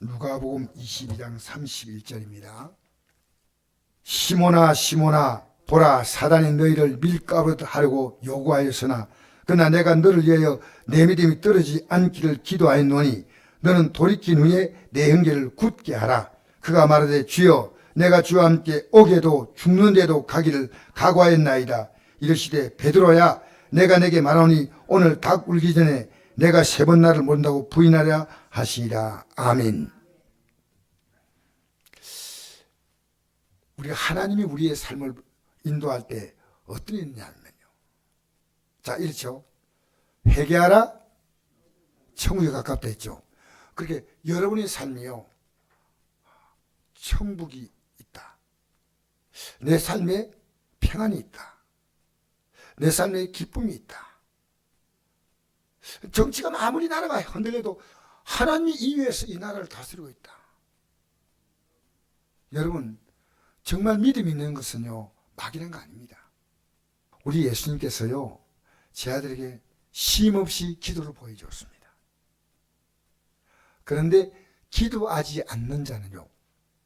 누가복음 22장 31절입니다. 시몬아 시몬아 보라 사단이 너희를 밀가부르듯 하려고 요구하였으나 그러나 내가 너를 위하여 내 믿음이 떨어지지 않기를 기도하였노니 너는 돌이킨 후에 내 형제를 굳게 하라. 그가 말하되 주여 내가 주와 함께 오게도 죽는데도 가기를 각오하였나이다. 이르시되 베드로야 내가 내게 말하노니 오늘 닭 울기 전에 내가 3번 나를 모른다고 부인하랴 하시니라. 아멘. 우리가 하나님이 우리의 삶을 인도할 때 어떤 일이 있냐면요. 자, 이렇죠. 회개하라 천국에 가깝다 했죠. 그렇게 여러분의 삶이요. 천국이 있다. 내 삶에 평안이 있다. 내 삶에 기쁨이 있다. 정치가 아무리 나라가 흔들려도 하나님이 이 위에서 이 나라를 다스리고 있다. 여러분 정말 믿음이 있는 것은요 막이란 거 아닙니다. 우리 예수님께서요 제 아들에게 쉼없이 기도를 보여주었습니다. 그런데 기도하지 않는 자는요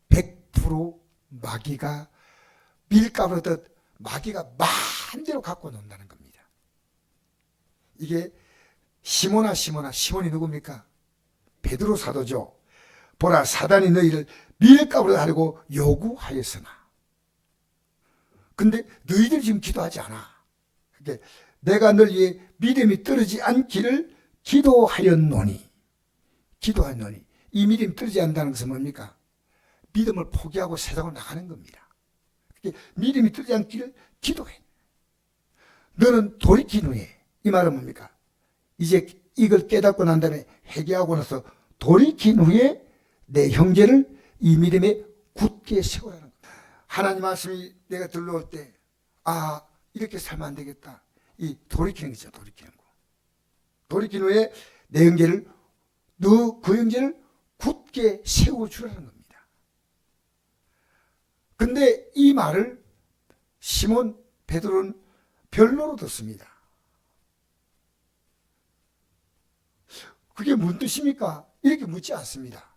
100% 마귀가 밀가루듯 마귀가 마음대로 갖고 논다는 겁니다. 이게 시몬아 시몬아, 시몬이 누굽니까? 베드로 사도죠. 보라 사단이 너희를 밀가루를 하려고 요구하였으나 근데 너희들이 지금 기도하지 않아. 그러니까 내가 널 위해 믿음이 떨어지지 않기를 기도하였노니 이 믿음이 떨어지지 않는다는 것은 뭡니까? 믿음을 포기하고 세상으로 나가는 겁니다. 그러니까 믿음이 떨어지지 않기를 기도해. 너는 돌이킨 후에 이 말은 뭡니까? 이제 이걸 깨닫고 난 다음에 회개하고 나서 돌이킨 후에 내 형제를 이 믿음에 굳게 세우라는 거예요. 하나님 말씀이 내가 들러올 때 이렇게 살면 안 되겠다. 이 돌이키는 거죠. 돌이키는 거. 돌이킨 후에 내 형제를 너 그 형제를 굳게 세워주라는 겁니다. 근데 이 말을 시몬 베드로는 별로로 듣습니다. 그게 무슨 뜻입니까? 이렇게 묻지 않습니다.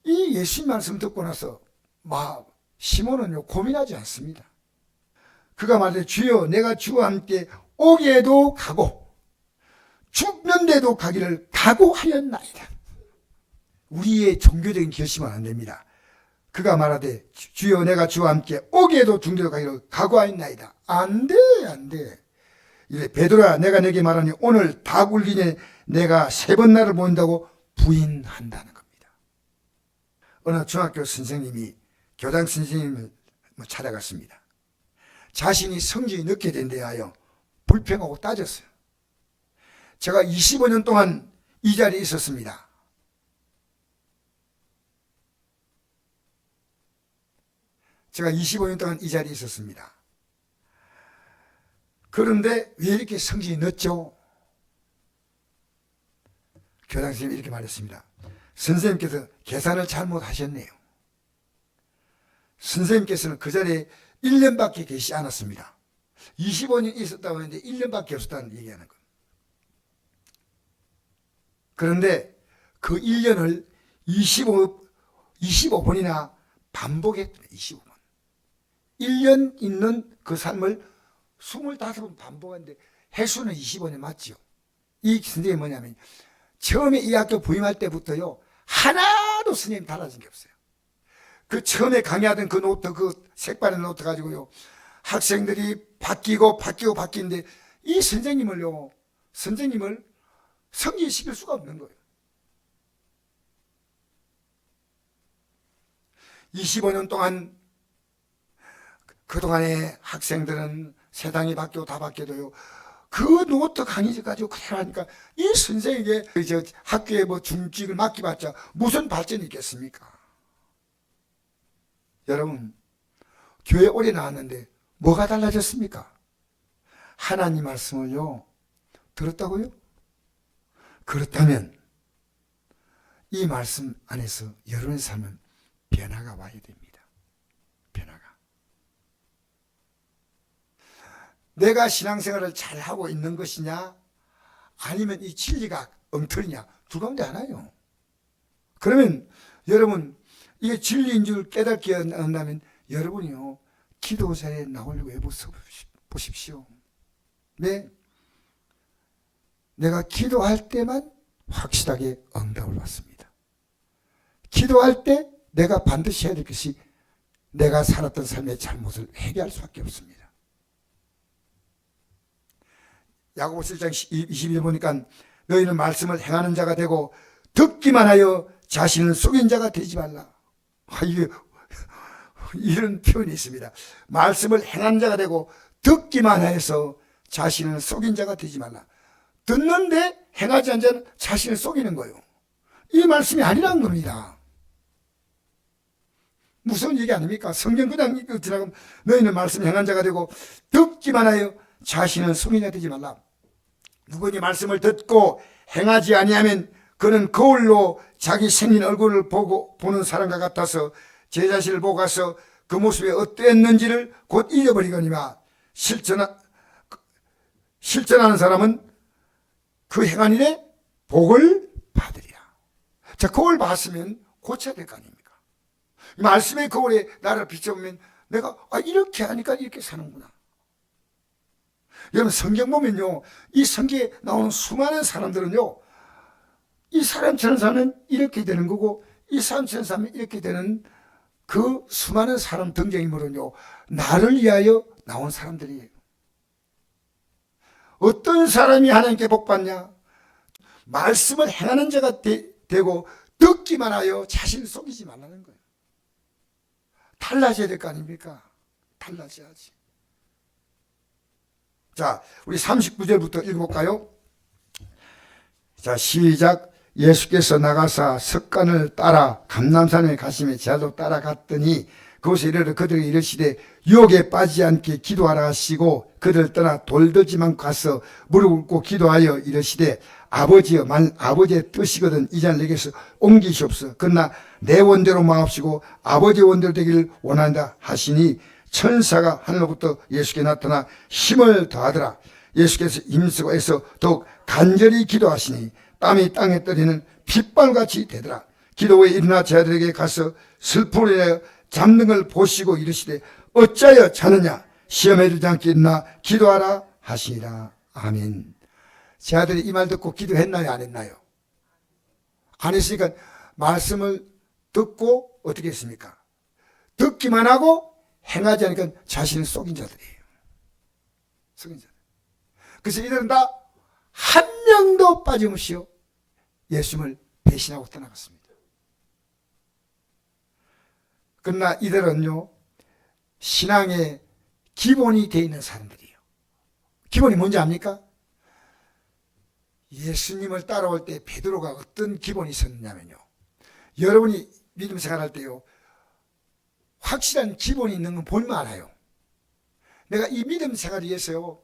이 예수님 말씀 듣고 나서 시몬은요 고민하지 않습니다. 그가 말해 주여 내가 주와 함께 오게도 가고 죽는데도 가기를 각오하였나이다. 우리의 종교적인 결심은 안 됩니다. 그가 말하되 주여 내가 주와 함께 오게도 죽는데도 가기를 각오하였나이다. 안 돼. 이래 베드로야 내가 내게 말하니 오늘 닭 울기 전에 내가 3번 나를 모른다고 부인한다는 겁니다. 어느 중학교 선생님이 교장 선생님을 찾아갔습니다. 자신이 성적이 늦게 된 데 하여 불평하고 따졌어요. 제가 25년 동안 이 자리에 있었습니다. 그런데 왜 이렇게 성적이 늦죠? 교장 선생님이 이렇게 말했습니다. 선생님께서 계산을 잘못하셨네요. 선생님께서는 그 자리에 1년밖에 계시지 않았습니다. 25년 있었다고 하는데 1년밖에 없었다는 얘기하는 거예요. 그런데 그 1년을 25번이나 반복했더니 25번. 1년 있는 그 삶을 25번 반복했는데 횟수는 25년 맞죠? 이 선생님이 뭐냐면 처음에 이 학교 부임할 때부터요 하나도 선생님 달라진 게 없어요. 그 처음에 강의하던 그 노트, 그 색깔의 노트 가지고요 학생들이 바뀌는데 이 선생님을 성취시킬 수가 없는 거예요. 25년 동안 그동안에 학생들은 세상이 바뀌고 다 바뀌어도요 그 노트 강의 가지고 그대로 하니까 이 선생에게 학교에 중직을 맡겨봤자 무슨 발전이 있겠습니까? 여러분 교회 오래 나왔는데 뭐가 달라졌습니까? 하나님 말씀을요 들었다고요? 그렇다면 이 말씀 안에서 여러분의 삶은 변화가 와야 됩니다. 변화가. 내가 신앙생활을 잘하고 있는 것이냐 아니면 이 진리가 엉터리냐 두 가운데 하나요. 그러면 여러분, 이게 진리인 줄 깨닫게 한다면 여러분이요, 기도자에 나오려고 해보십시오. 네? 내가 기도할 때만 확실하게 응답을 받습니다. 기도할 때 내가 반드시 해야 될 것이 내가 살았던 삶의 잘못을 회개할 수밖에 없습니다. 야고보서 1장 22절 보니까 너희는 말씀을 행하는 자가 되고 듣기만 하여 자신을 속인 자가 되지 말라. 이게 이런 표현이 있습니다. 말씀을 행한 자가 되고 듣기만 해서 자신을 속인 자가 되지 말라. 듣는데 행하지 않은 자는 자신을 속이는 거예요. 이 말씀이 아니라는 겁니다. 무서운 얘기 아닙니까? 성경 그냥 읽고 지나가면 너희는 말씀 행한 자가 되고 듣기만 하여 자신을 속인 자가 되지 말라. 누구니 말씀을 듣고 행하지 아니하면 그는 거울로 자기 생긴 얼굴을 보는 사람과 같아서 제 자신을 보고 가서 그 모습이 어땠는지를 곧 잊어버리거니와 실천하는 사람은 그 행한 일에 복을 받으리라. 자, 거울 봤으면 고쳐야 될 거 아닙니까? 말씀의 거울에 나를 비춰보면 내가 이렇게 하니까 이렇게 사는구나. 여러분, 성경 보면요, 이 성경에 나오는 수많은 사람들은요, 이 사람처럼 사면 이렇게 되는 거고 이 사람처럼 사면 이렇게 되는 그 수많은 사람 등장인물은요, 나를 위하여 나온 사람들이에요. 어떤 사람이 하나님께 복받냐? 말씀을 행하는 자가 되고 듣기만 하여 자신을 속이지 말라는 거예요. 달라져야 될 거 아닙니까? 달라져야지. 자, 우리 39절부터 읽어볼까요? 자, 시작. 예수께서 나가사 석간을 따라 감람산에 가시며 제자도 따라갔더니 그곳에 이르러 그들에게 이르시되 유혹에 빠지지 않게 기도하라 하시고 그들을 떠나 돌들지만 가서 무릎 꿇고 기도하여 이르시되 아버지여, 만 아버지의 뜻이거든 이 잔을 내게서 옮기시옵소서. 그러나 내 원대로 마옵시고 아버지의 원대로 되기를 원한다 하시니 천사가 하늘로부터 예수께 나타나 힘을 더하더라. 예수께서 힘쓰고 애써 더욱 간절히 기도하시니 땀이 땅에 떨리는 핏발같이 되더라. 기도 후에 일어나 제자들에게 가서 슬픔으로 인하여 잠든 걸 보시고 이르시되 어찌하여 자느냐? 시험에 들지 않게 일어나 기도하라 하시니라. 아멘. 제자들이 이 말 듣고 기도했나요? 안 했나요? 안 했으니까 말씀을 듣고 어떻게 했습니까? 듣기만 하고 행하지 않으니까 자신을 속인 자들이에요. 속인 자들. 그래서 이들은 다 한 명도 빠짐없이 예수님을 배신하고 떠나갔습니다. 그러나 이들은요, 신앙의 기본이 되어 있는 사람들이에요. 기본이 뭔지 압니까? 예수님을 따라올 때 베드로가 어떤 기본이 있었느냐면요, 여러분이 믿음 생활할 때요, 확실한 기본이 있는 건 보면 알아요. 내가 이 믿음 생활을 위해서요,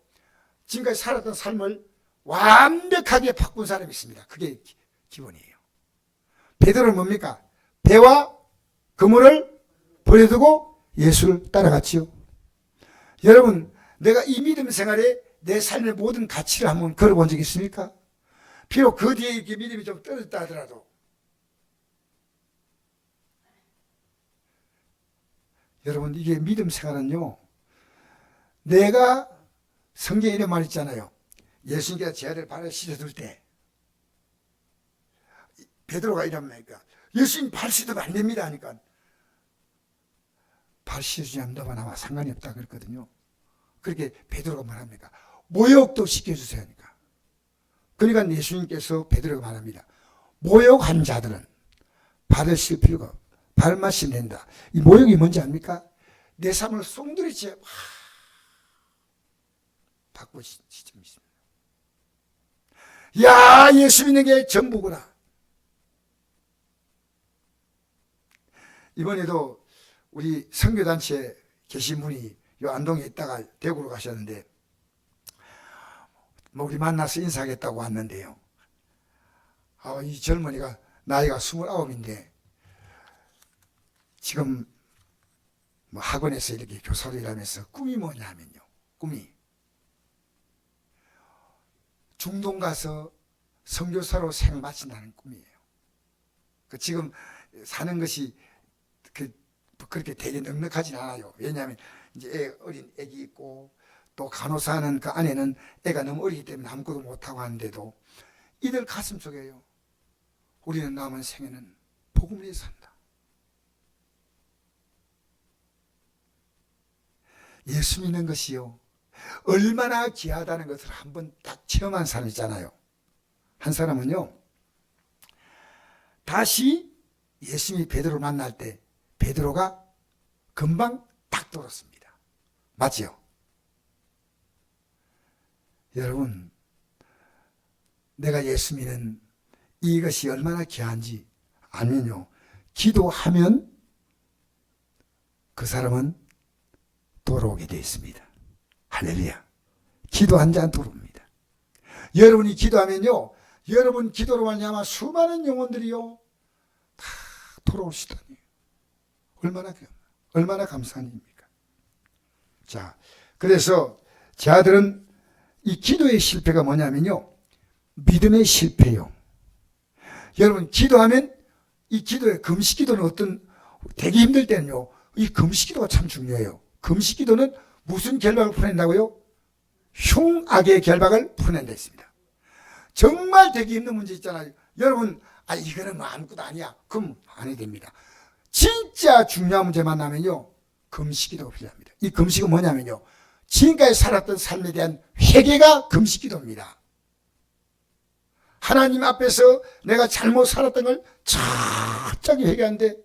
지금까지 살았던 삶을 완벽하게 바꾼 사람이 있습니다. 그게 기본이에요. 베드로는 뭡니까? 배와 그물을 버려두고 예수를 따라갔지요. 여러분, 내가 이 믿음 생활에 내 삶의 모든 가치를 한번 걸어본 적이 있습니까? 비록 그 뒤에 이렇게 믿음이 좀 떨어졌다 하더라도 여러분, 이게 믿음 생활은요, 내가 성경에 이런 말 있잖아요. 예수님께서 제자들 발을 씻어줄 때 베드로가 이런 말이니까 예수님 발 씻으면 안 됩니다 하니까 발 씻어주지 않는 너와 나와 상관이 없다 그랬거든요. 그렇게 베드로가 말합니다. 모욕도 시켜주세요 하니까. 그러니까 예수님께서 베드로가 말합니다. 모욕한 자들은 발을 씻을 필요가 없다. 발만 씻으면 된다. 이 모욕이 뭔지 압니까? 내 삶을 송두리째 바꾸고 시점이 있습니다. 야, 예수 믿는 게 전부구나. 이번에도 우리 선교단체에 계신 분이 요 안동에 있다가 대구로 가셨는데 우리 만나서 인사하겠다고 왔는데요. 이 젊은이가 나이가 29인데 지금 학원에서 이렇게 교사로 일하면서 꿈이 뭐냐 하면요. 꿈이 중동 가서 선교사로 생을 마친다는 꿈이에요. 지금 사는 것이 그렇게 되게 넉넉하진 않아요. 왜냐하면 이제 어린 애기 있고 또 간호사는 그 안에는 애가 너무 어리기 때문에 아무것도 못하고 하는데도 이들 가슴 속에요. 우리는 남은 생에는 복음을 위해 산다. 예수 믿는 것이요. 얼마나 귀하다는 것을 한번 딱 체험한 사람 있잖아요. 한 사람은요. 다시 예수님이 베드로를 만날 때 베드로가 금방 딱 돌았습니다. 맞지요? 여러분, 내가 예수 믿는 이것이 얼마나 귀한지 알면요. 기도하면 그 사람은 돌아오게 되어 있습니다. 할렐루야. 기도한 자는 돌아옵니다. 여러분이 기도하면요. 여러분 기도로 말미암아 수많은 영혼들이요. 다 돌아오시다니. 얼마나 감사한 일입니까? 자, 그래서 제 아들은 이 기도의 실패가 뭐냐면요. 믿음의 실패요. 여러분 기도하면 이 기도의 금식 기도는 되게 힘들 때는요. 이 금식 기도가 참 중요해요. 금식 기도는 무슨 결박을 풀어낸다고요? 흉악의 결박을 풀어낸다 했습니다. 정말 되게 힘든 문제 있잖아요. 여러분 이거는 뭐 아무것도 아니야. 그럼 안 해도 됩니다. 진짜 중요한 문제 만나면요. 금식 기도가 필요합니다. 이 금식은 뭐냐면요. 지금까지 살았던 삶에 대한 회개가 금식 기도입니다. 하나님 앞에서 내가 잘못 살았던 걸 철저하게 회개하는데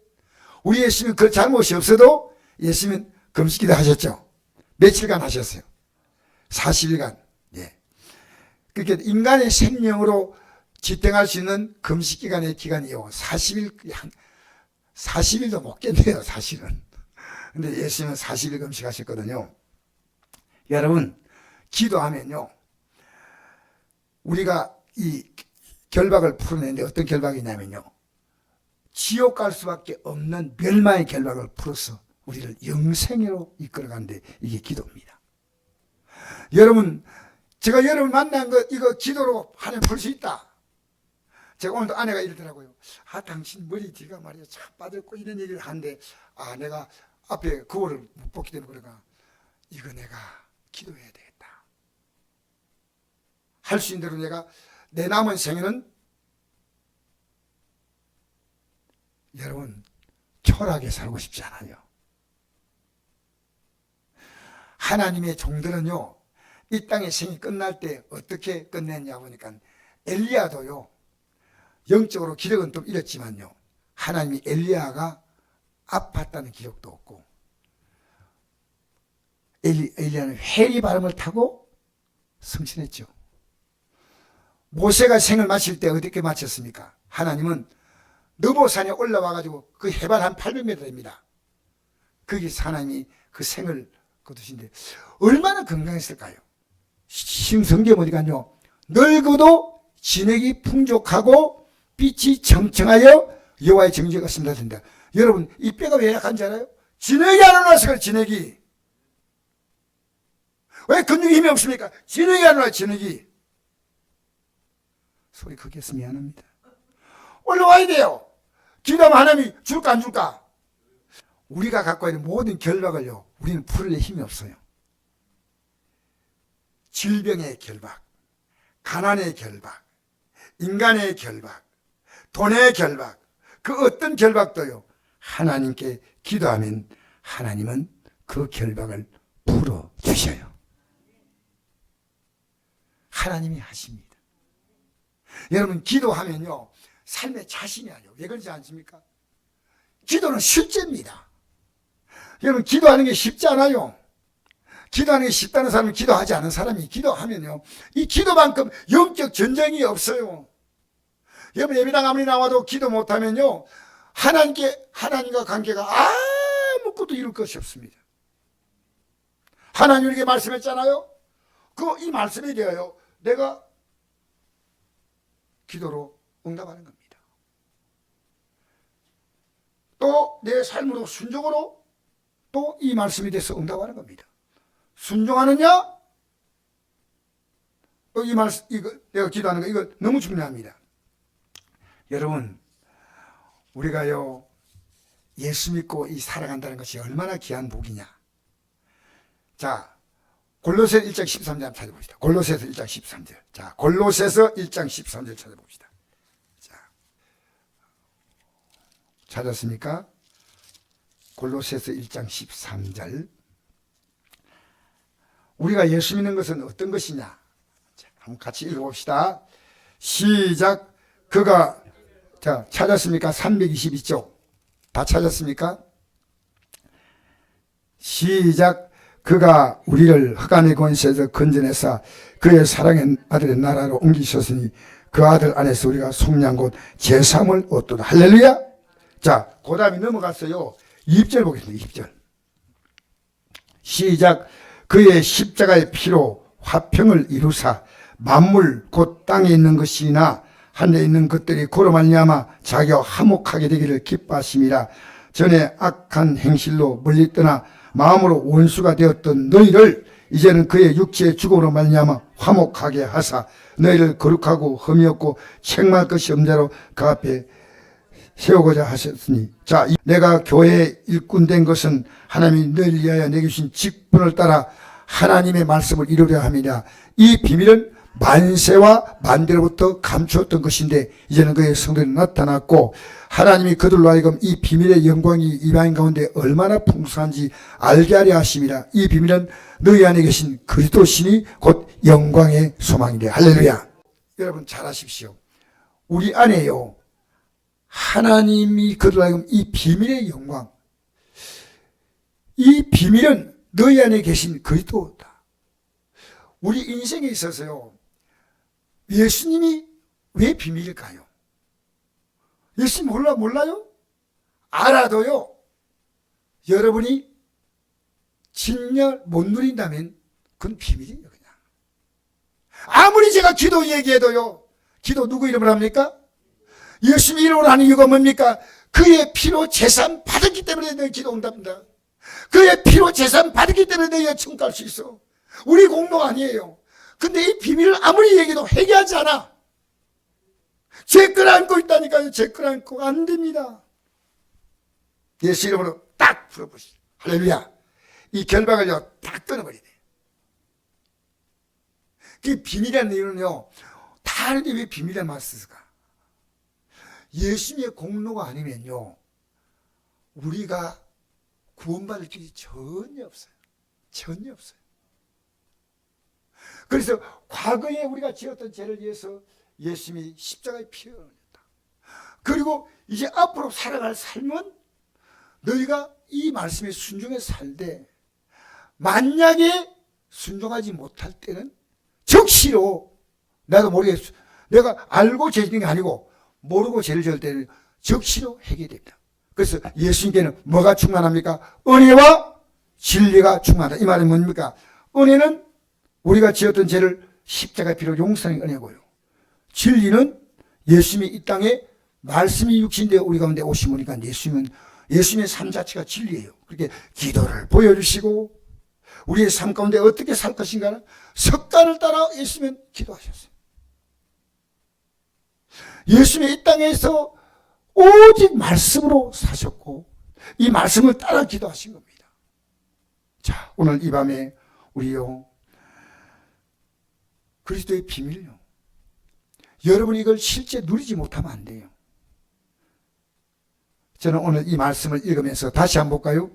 우리 예수님은 그 잘못이 없어도 예수님은 금식 기도 하셨죠. 며칠간 하셨어요. 40일간. 예. 그렇게 인간의 생명으로 지탱할 수 있는 금식 기간의 기간이요. 40일도 못 깼네요, 사실은. 근데 예수님은 40일 금식하셨거든요. 여러분, 기도하면요. 우리가 이 결박을 풀어내는데 어떤 결박이냐면요. 지옥 갈 수밖에 없는 멸망의 결박을 풀어서 우리를 영생으로 이끌어가는데 이게 기도입니다. 여러분, 제가 여러분 만난 거 이거 기도로 하면 풀 수 있다. 제가 오늘도 아내가 이러더라고요. 당신 머리 뒤가 말이야 참 빠졌고 이런 얘기를 하는데 내가 앞에 그거를 못 봤기 때문에 그래가 이거 내가 기도해야 되겠다. 할 수 있는 대로 내가 내 남은 생에는 여러분 초라하게 살고 싶지 않아요. 하나님의 종들은요. 이 땅의 생이 끝날 때 어떻게 끝냈냐 보니까 엘리야도요. 영적으로 기력은 좀 잃었지만요. 하나님이 엘리야가 아팠다는 기록도 없고 엘리야는 회리 바람을 타고 승신했죠. 모세가 생을 마칠 때 어떻게 마쳤습니까? 하나님은 느보산에 올라와가지고 그 해발 한 800m 됩니다. 거기서 하나님이 그 생을 거두신데 얼마나 건강했을까요? 성경에 보니까요. 늙어도 진액이 풍족하고 빛이 청청하여 여호와의 정죄가 있습니다 된다. 여러분 이 뼈가 왜 약한지 알아요? 진액이 안 올라와서 그래. 진액이 왜 근육이 힘이 없습니까? 진액이 안 올라와요. 진액이 소리 크게 해서 미안합니다. 올라와야 돼요. 기도하면 하나님이 줄까 안 줄까? 우리가 갖고 있는 모든 결박을요. 우리는 풀을 힘이 없어요. 질병의 결박, 가난의 결박, 인간의 결박, 돈의 결박, 그 어떤 결박도요. 하나님께 기도하면 하나님은 그 결박을 풀어주셔요. 하나님이 하십니다. 여러분 기도하면요. 삶에 자신이 아니요. 왜 그러지 않습니까? 기도는 실제입니다. 여러분 기도하는 게 쉽지 않아요. 기도하는 게 쉽다는 사람은 기도하지 않은 사람이 기도하면요. 이 기도만큼 영적 전쟁이 없어요. 여러분 예배당 아무리 나와도 기도 못하면요. 하나님과 관계가 아무것도 이룰 것이 없습니다. 하나님 우리에게 말씀했잖아요. 이 말씀에 대하여 내가 기도로 응답하는 겁니다. 또 내 삶으로 순종으로 또 이 말씀에 대해서 응답하는 겁니다. 순종하느냐? 이 말씀, 이거 내가 기도하는 거 이거 너무 중요합니다. 여러분, 우리가요, 예수 믿고 이 살아간다는 것이 얼마나 귀한 복이냐. 자, 골로새서 1장 13절 찾아봅시다. 골로새서 1장 13절. 자, 골로새서 1장 13절 찾아봅시다. 자, 찾았습니까? 골로새서 1장 13절. 우리가 예수 믿는 것은 어떤 것이냐? 자, 한번 같이 읽어봅시다. 시작. 그가, 자, 찾았습니까? 322쪽. 다 찾았습니까? 시작. 그가 우리를 흑암의 권세에서 건져내사 그의 사랑의 아들의 나라로 옮기셨으니 그 아들 안에서 우리가 속량 곧 제3을 얻도다. 할렐루야. 자, 그 다음에 넘어갔어요. 2절 보겠습니다. 2절. 시작. 그의 십자가의 피로 화평을 이루사 만물 곧 땅에 있는 것이나 하늘에 있는 것들이 그로 말미암아 자기와 화목하게 되기를 기뻐하심이라. 전에 악한 행실로 멀리 떠나 마음으로 원수가 되었던 너희를 이제는 그의 육체의 죽음으로 말미암아 화목하게 하사 너희를 거룩하고 흠이 없고 책망할 것이 없는 대로 그 앞에 세우고자 하셨으니. 자, 내가 교회의 일꾼 된 것은 하나님이 너희를 위하여 내게 주신 직분을 따라 하나님의 말씀을 이루려 함이라. 이 비밀은 만세와 만대로부터 감추었던 것인데 이제는 그의 성도들이 나타났고 하나님이 그들로 하여금 이 비밀의 영광이 이방인 가운데 얼마나 풍성한지 알게 하려 하심이라. 이 비밀은 너희 안에 계신 그리스도 신이 곧 영광의 소망이래. 할렐루야. 여러분 잘 아십시오. 우리 안에요, 하나님이 그들로 하여금 이 비밀의 영광, 이 비밀은 너희 안에 계신 그리스도다. 우리 인생에 있어서요, 예수님이 왜 비밀일까요? 예수님 몰라요? 알아도요, 여러분이 진열 못 누린다면 그건 비밀이에요, 그냥. 아무리 제가 기도 얘기해도요, 기도 누구 이름으로 합니까? 예수님 이름으로 하는 이유가 뭡니까? 그의 피로 재산 받았기 때문에 너희 기도 응답합니다. 그의 피로 재산 받았기 때문에 너희가 천국 갈 수 있어. 우리 공로 아니에요. 근데 이 비밀을 아무리 얘기해도 회개하지 않아. 죄 끌어안고 있다니까요. 죄 끌어안고 안 됩니다. 예수 이름으로 딱 풀어보시죠. 할렐루야. 이 결박을요 딱 끊어버리네. 그 비밀이라는 이유는요, 다 아는데 왜 비밀이라는 말을 쓸까? 예수님의 공로가 아니면요, 우리가 구원받을 길이 전혀 없어요. 전혀 없어요. 그래서 과거에 우리가 지었던 죄를 위해서 예수님이 십자가에 피 흘렸다. 그리고 이제 앞으로 살아갈 삶은 너희가 이 말씀에 순종해 살되, 만약에 순종하지 못할 때는 적시로, 나도 모르겠어, 내가 알고 죄 짓는 게 아니고 모르고 죄를 지을 때는 적시로 회개됩니다. 그래서 예수님께는 뭐가 충만합니까? 은혜와 진리가 충만하다. 이 말은 뭡니까? 은혜는 우리가 지었던 죄를 십자가의 피로 용서하는 은혜고요, 진리는 예수님이 이 땅에 말씀이 육신되어 우리 가운데 오시니까 예수님의 삶 자체가 진리예요. 그렇게 기도를 보여주시고 우리의 삶 가운데 어떻게 살 것인가는 습관을 따라 예수님은 기도하셨어요. 예수님이 이 땅에서 오직 말씀으로 사셨고 이 말씀을 따라 기도하신 겁니다. 자, 오늘 이 밤에 우리요, 그리스도의 비밀요, 여러분이 이걸 실제 누리지 못하면 안 돼요. 저는 오늘 이 말씀을 읽으면서 다시 한번 볼까요?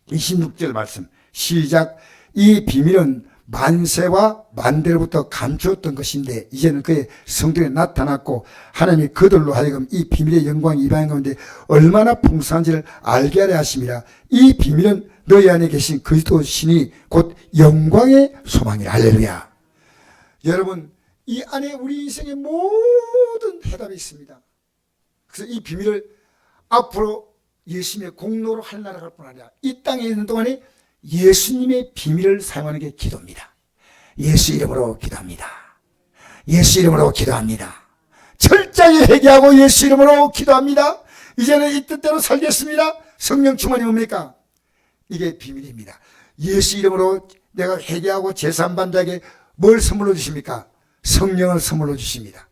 26절 말씀 시작. 이 비밀은 만세와 만대로부터 감추었던 것인데 이제는 그의 성도에 나타났고 하나님이 그들로 하여금 이 비밀의 영광이 이방인 가운데 얼마나 풍성한지를 알게 하려 하심이라. 이 비밀은 너희 안에 계신 그리스도 신이 곧 영광의 소망이라. 할렐루야. 여러분, 이 안에 우리 인생의 모든 해답이 있습니다. 그래서 이 비밀을 앞으로 예수님의 공로로 할나라갈 뿐 아니라 이 땅에 있는 동안에 예수님의 비밀을 사용하는 게 기도입니다. 예수 이름으로 기도합니다. 예수 이름으로 기도합니다. 철저히 회개하고 예수 이름으로 기도합니다. 이제는 이 뜻대로 살겠습니다. 성령 충만이 뭡니까? 이게 비밀입니다. 예수 이름으로 내가 회개하고 제사한 반자에게 뭘 선물로 주십니까? 성령을 선물로 주십니다.